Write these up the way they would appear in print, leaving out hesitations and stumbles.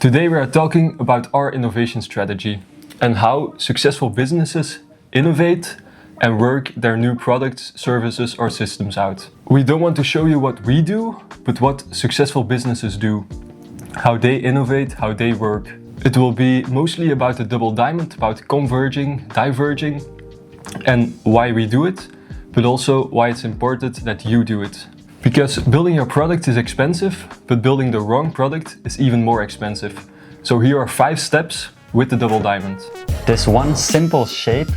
Today we are talking about our innovation strategy and how successful businesses innovate and work their new products, services or systems out. We don't want to show you what we do, but what successful businesses do, how they innovate, how they work. It will be mostly about the double diamond, about converging, diverging, and why we do it, but also why it's important that you do it. Because building your product is expensive, but building the wrong product is even more expensive. So here are 5 steps with the double diamond. This one simple shape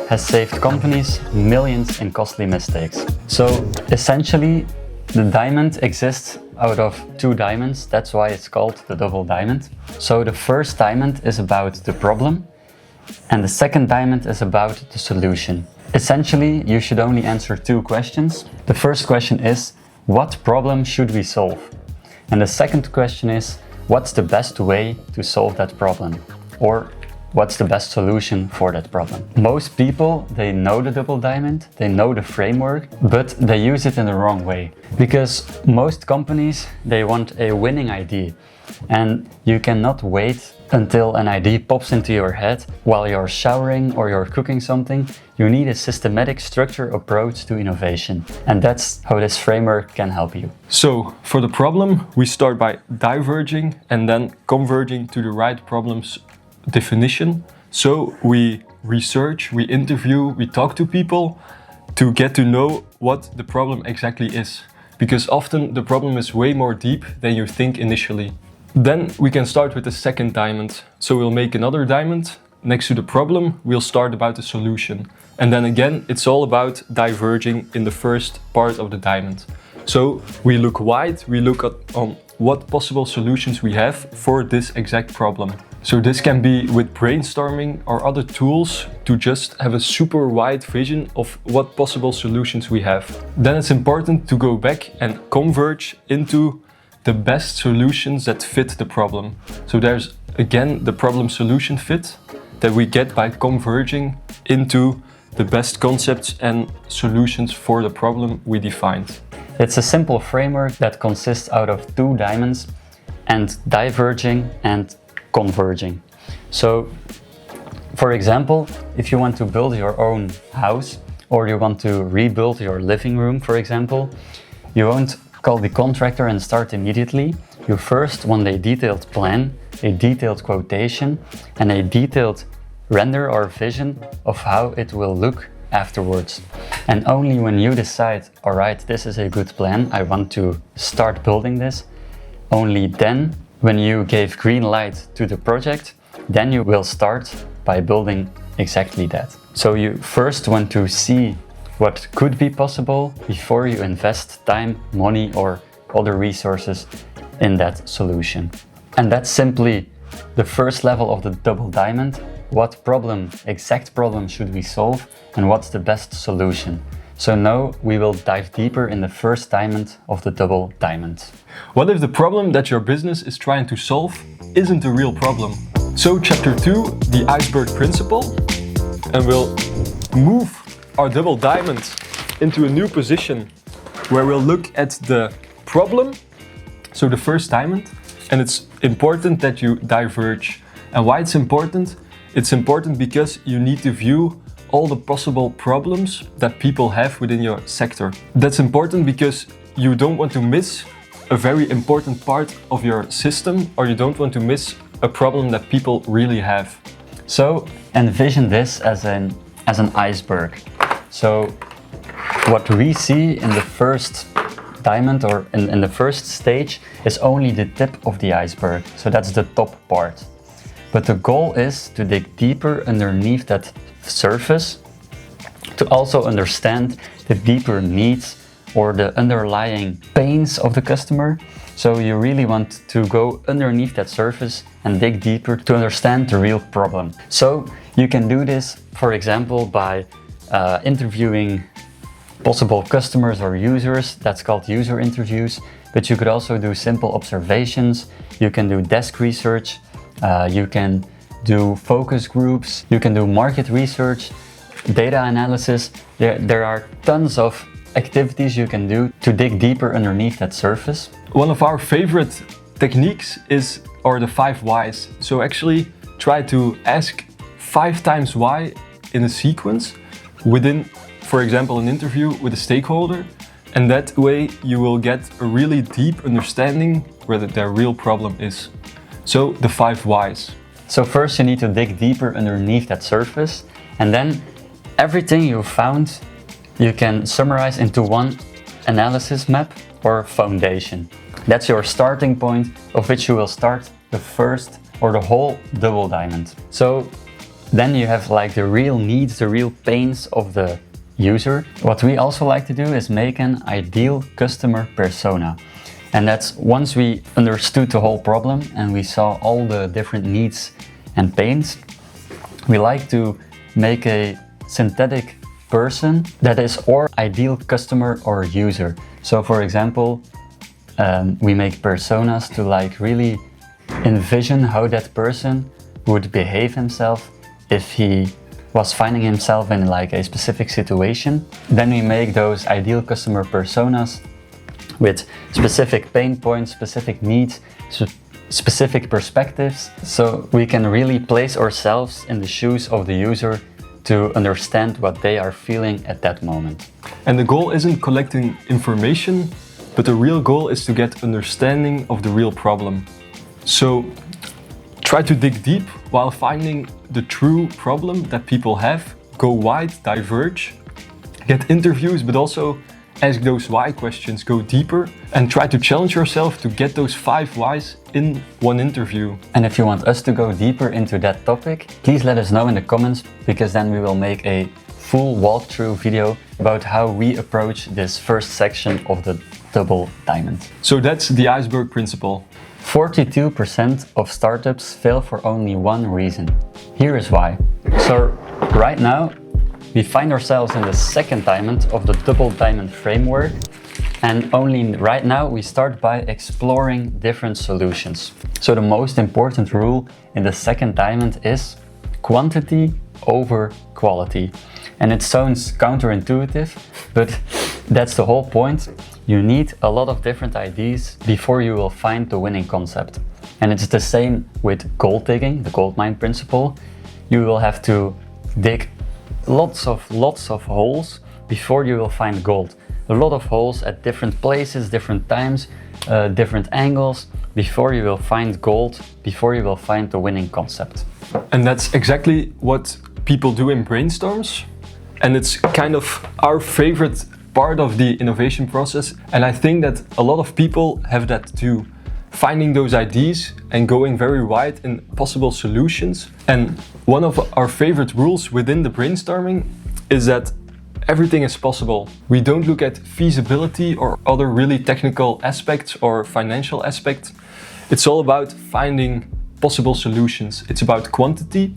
has saved companies millions in costly mistakes. So essentially, the diamond exists out of 2 diamonds. That's why it's called the double diamond. So the first diamond is about the problem, and the second diamond is about the solution. Essentially, you should only answer 2 questions. The first question is, what problem should we solve? And the second question is, what's the best way to solve that problem? Or what's the best solution for that problem? Most people, they know the double diamond, they know the framework, but they use it in the wrong way. Because most companies, they want a winning idea. And you cannot wait until an idea pops into your head while you're showering or you're cooking something. You need a systematic, structured approach to innovation. And that's how this framework can help you. So for the problem, we start by diverging and then converging to the right problem's definition. So we research, we interview, we talk to people to get to know what the problem exactly is. Because often the problem is way more deep than you think initially. Then we can start with the second diamond. So we'll make another diamond. Next to the problem, we'll start about the solution. And then again, it's all about diverging in the first part of the diamond. So we look wide, we look on what possible solutions we have for this exact problem. So this can be with brainstorming or other tools to just have a super wide vision of what possible solutions we have. Then it's important to go back and converge into the best solutions that fit the problem. So there's again the problem solution fit that we get by converging into the best concepts and solutions for the problem we defined. It's a simple framework that consists out of 2 diamonds and diverging and converging. So, for example, if you want to build your own house or you want to rebuild your living room, for example, you won't call the contractor and start immediately. You first want a detailed plan, a detailed quotation, and a detailed render or vision of how it will look afterwards. And only when you decide, alright, this is a good plan, I want to start building this, only then, when you gave green light to the project, then you will start by building exactly that. So you first want to see what could be possible before you invest time, money or other resources in that solution. And that's simply the first level of the double diamond. What problem, exact problem should we solve and what's the best solution? So now we will dive deeper in the first diamond of the double diamond. What if the problem that your business is trying to solve isn't a real problem? So chapter 2, the Iceberg Principle, and we'll move our double diamond into a new position where we'll look at the problem, so the first diamond, and it's important that you diverge. And why it's important? It's important because you need to view all the possible problems that people have within your sector. That's important because you don't want to miss a very important part of your system, or you don't want to miss a problem that people really have. So envision this as an iceberg. So what we see in the first diamond or in the first stage is only the tip of the iceberg. So that's the top part. But the goal is to dig deeper underneath that surface to also understand the deeper needs or the underlying pains of the customer. So you really want to go underneath that surface and dig deeper to understand the real problem. So you can do this, for example, by interviewing possible customers or users. That's called user interviews. But you could also do simple observations. You can do desk research. You can do focus groups. You can do market research, data analysis. There are tons of activities you can do to dig deeper underneath that surface. One of our favorite techniques is are the 5 whys. So actually try to ask 5 times why in a sequence within, for example, an interview with a stakeholder. And that way you will get a really deep understanding where their real problem is. So the 5 whys. So first you need to dig deeper underneath that surface, and then everything you found you can summarize into one analysis map or foundation. That's your starting point of which you will start the first or the whole double diamond. So then you have like the real needs, the real pains of the user. What we also like to do is make an ideal customer persona. And that's once we understood the whole problem and we saw all the different needs and pains, we like to make a synthetic person that is our ideal customer or user. So for example, we make personas to like really envision how that person would behave himself if he was finding himself in like a specific situation. Then we make those ideal customer personas with specific pain points, specific needs, specific perspectives, so we can really place ourselves in the shoes of the user to understand what they are feeling at that moment. And the goal isn't collecting information, but the real goal is to get understanding of the real problem. So try to dig deep while finding the true problem that people have, go wide, diverge, get interviews, but also ask those why questions, go deeper, and try to challenge yourself to get those 5 whys in one interview. And if you want us to go deeper into that topic, please let us know in the comments, because then we will make a full walkthrough video about how we approach this first section of the double diamond. So that's the Iceberg Principle. 42% of startups fail for only one reason. Here is why. So right now, we find ourselves in the second diamond of the double diamond framework, and only right now we start by exploring different solutions. So the most important rule in the second diamond is quantity over quality. And it sounds counterintuitive, but that's the whole point. You need a lot of different ideas before you will find the winning concept. And it's the same with gold digging, the Goldmine Principle. You will have to dig lots of holes before you will find gold. A lot of holes at different places, different times, different angles, before you will find gold, before you will find the winning concept. And that's exactly what people do in brainstorms. And it's kind of our favorite part of the innovation process. And I think that a lot of people have that too. Finding those ideas and going very wide in possible solutions. And one of our favorite rules within the brainstorming is that everything is possible. We don't look at feasibility or other really technical aspects or financial aspects. It's all about finding possible solutions. It's about quantity.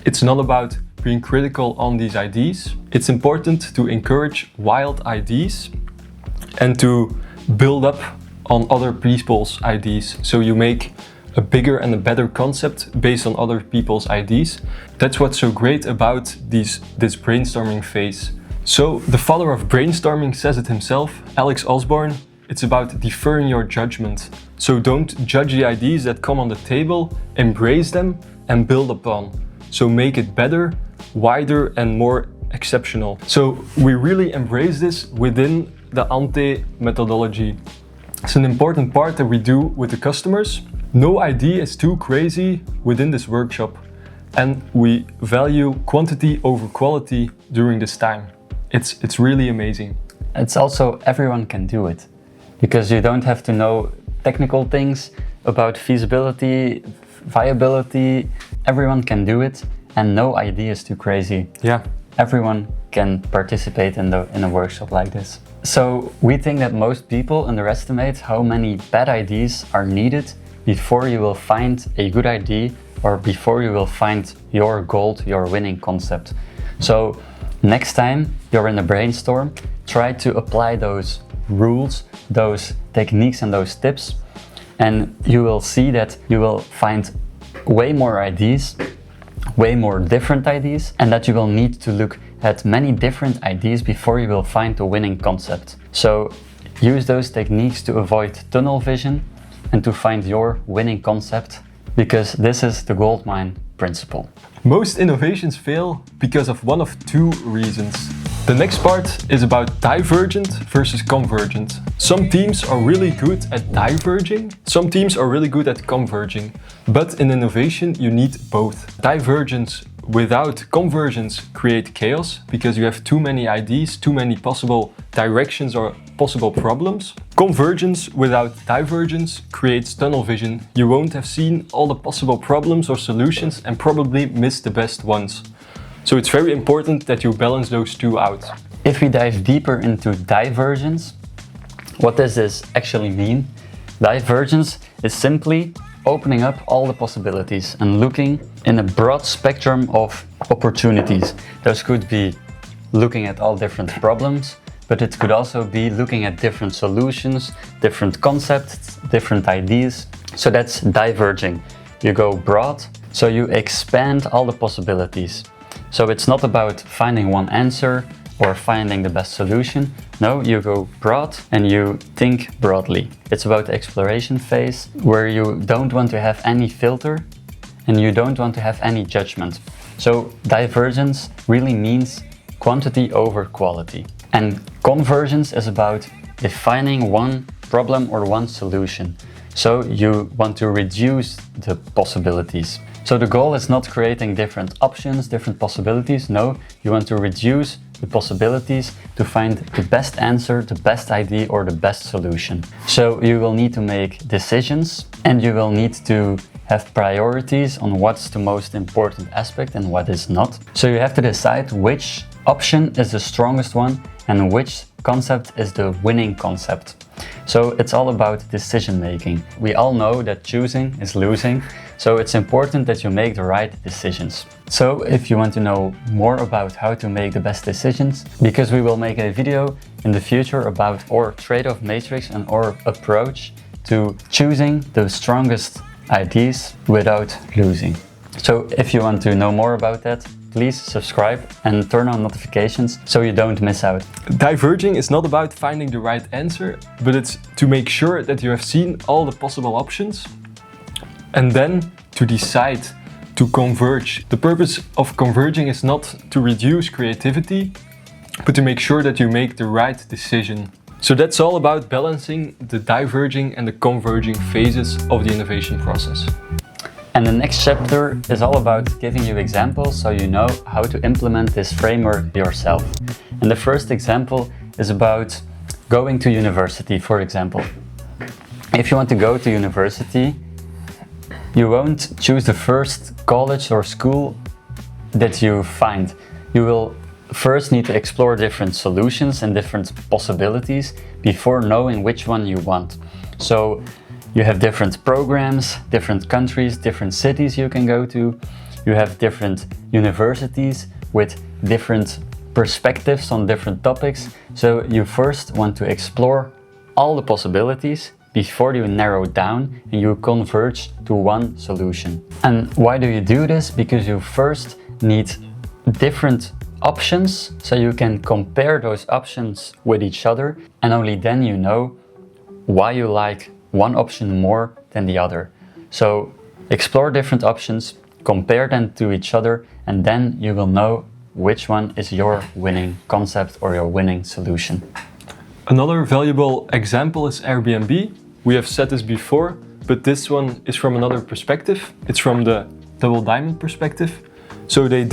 It's not about being critical on these ideas. It's important to encourage wild ideas and to build up on other people's ideas. So you make a bigger and a better concept based on other people's ideas. That's what's so great about this brainstorming phase. So the father of brainstorming says it himself, Alex Osborne, it's about deferring your judgment. So don't judge the ideas that come on the table, embrace them and build upon. So make it better, wider and more exceptional. So we really embrace this within the Ante methodology. It's an important part that we do with the customers. No idea is too crazy within this workshop, and we value quantity over quality during this time. It's really amazing. It's also everyone can do it, because you don't have to know technical things about feasibility, viability. Everyone can do it, and no idea is too crazy. Yeah. Everyone can participate in a workshop like this. So we think that most people underestimate how many bad ideas are needed before you will find a good idea, or before you will find your gold, your winning concept. So next time you're in a brainstorm, try to apply those rules, those techniques and those tips, and you will see that you will find way more ideas, way more different ideas, and that you will need to look at many different ideas before you will find the winning concept. So use those techniques to avoid tunnel vision, and to find your winning concept, because this is the Goldmine Principle. Most innovations fail because of one of two reasons. The next part is about divergent versus convergent. Some teams are really good at diverging, some teams are really good at converging. But in innovation you need both. Divergence without convergence create chaos because you have too many ideas, too many possible directions or possible problems. Convergence without divergence creates tunnel vision. You won't have seen all the possible problems or solutions and probably miss the best ones. So it's very important that you balance those two out. If we dive deeper into divergence, what does this actually mean? Divergence is simply opening up all the possibilities and looking in a broad spectrum of opportunities. Those could be looking at all different problems, but it could also be looking at different solutions, different concepts, different ideas. So that's diverging. You go broad, so you expand all the possibilities. So it's not about finding one answer or finding the best solution. No, you go broad and you think broadly. It's about the exploration phase where you don't want to have any filter and you don't want to have any judgment. So divergence really means quantity over quality. And convergence is about defining one problem or one solution. So you want to reduce the possibilities. So the goal is not creating different options, different possibilities. No, you want to reduce the possibilities to find the best answer, the best idea or the best solution. So you will need to make decisions and you will need to have priorities on what's the most important aspect and what is not. So you have to decide which option is the strongest one and which concept is the winning concept. So it's all about decision making. We all know that choosing is losing, so it's important that you make the right decisions. So if you want to know more about how to make the best decisions, because we will make a video in the future about our trade-off matrix and our approach to choosing the strongest ideas without losing. So if you want to know more about that, please subscribe and turn on notifications so you don't miss out. Diverging is not about finding the right answer, but it's to make sure that you have seen all the possible options and then to decide to converge. The purpose of converging is not to reduce creativity, but to make sure that you make the right decision. So that's all about balancing the diverging and the converging phases of the innovation process. And the next chapter is all about giving you examples so you know how to implement this framework yourself. And the first example is about going to university, for example. If you want to go to university, you won't choose the first college or school that you find. You will first need to explore different solutions and different possibilities before knowing which one you want. So you have different programs, different countries, different cities you can go to. You have different universities with different perspectives on different topics. So you first want to explore all the possibilities before you narrow down and you converge to one solution. And why do you do this? Because you first need different options so you can compare those options with each other, and only then you know why you like one option more than the other. So explore different options, compare them to each other, and then you will know which one is your winning concept or your winning solution. Another valuable example is Airbnb. We have said this before, but this one is from another perspective. It's from the double diamond perspective. So they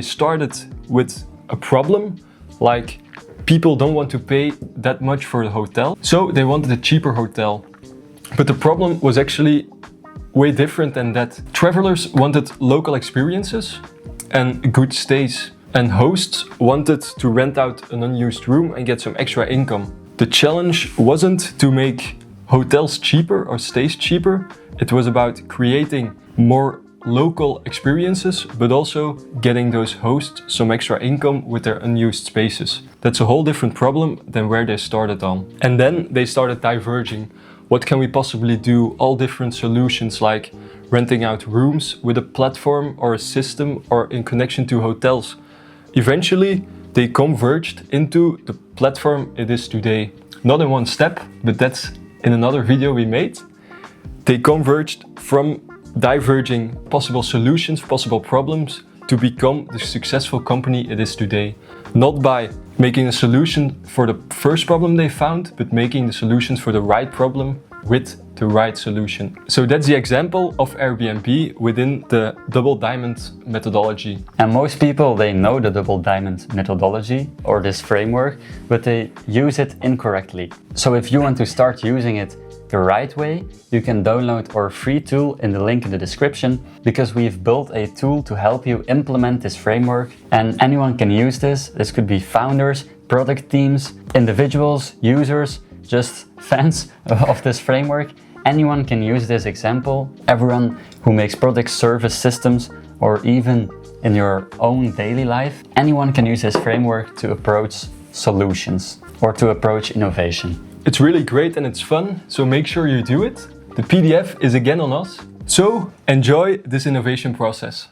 started with a problem, like people don't want to pay that much for the hotel, so they wanted a cheaper hotel. But the problem was actually way different than that. Travelers wanted local experiences and good stays, and hosts wanted to rent out an unused room and get some extra income. The challenge wasn't to make hotels cheaper or stays cheaper, it was about creating more local experiences, but also getting those hosts some extra income with their unused spaces. That's a whole different problem than where they started on. And then they started diverging. What can we possibly do? All different solutions like renting out rooms with a platform or a system or in connection to hotels. Eventually, they converged into the platform it is today. Not in one step, but that's in another video we made. They converged from diverging possible solutions, possible problems, to become the successful company it is today. Not by making a solution for the first problem they found, but making the solutions for the right problem with the right solution. So that's the example of Airbnb within the double diamond methodology. And most people, they know the double diamond methodology or this framework, but they use it incorrectly. So if you want to start using it the right way, you can download our free tool in the link in the description, because we've built a tool to help you implement this framework, and anyone can use this. This could be founders, product teams, individuals, users, just fans of this framework. Anyone can use this example. Everyone who makes products, service, systems, or even in your own daily life, anyone can use this framework to approach solutions or to approach innovation. It's really great and it's fun, so make sure you do it. The PDF is again on us. So enjoy this innovation process.